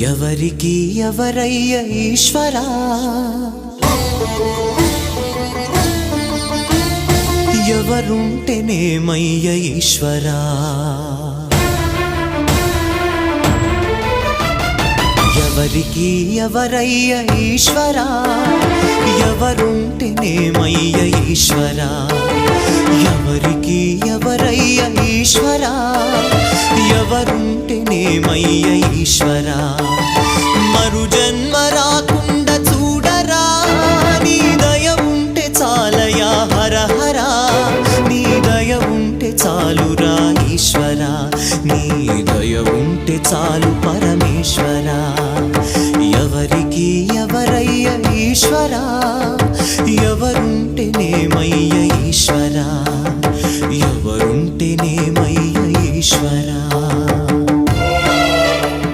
ఎవరికి ఎవరయ్య ఈశ్వరా, ఎవరుంటేనేమయ్య ఈశ్వరా, ఎవరికి ఎవరయ్య ఈశ్వరా, ఎవరుంటేనేమయ్య ఈశ్వరా, ఎవరికి ఎవరయ్య ఈశ్వరా, ఎవరుంటేనేమయ్య ఈశ్వరా. మరు జన్మ రాకుండా చూడరా, నీ దయ ఉంటే చాలయా హర హరా, నీ దయ ఉంటే చాలురా ఈశ్వరా, నీ దయ ఉంటే చాలు పరమేశ్వరా. ఎవరికి ఎవరయ్య ఈశ్వరా, ఎవరుంటేనేమయ్య ఈశ్వరా, ఎవరుంటేనేమయ్య ఈశ్వరా.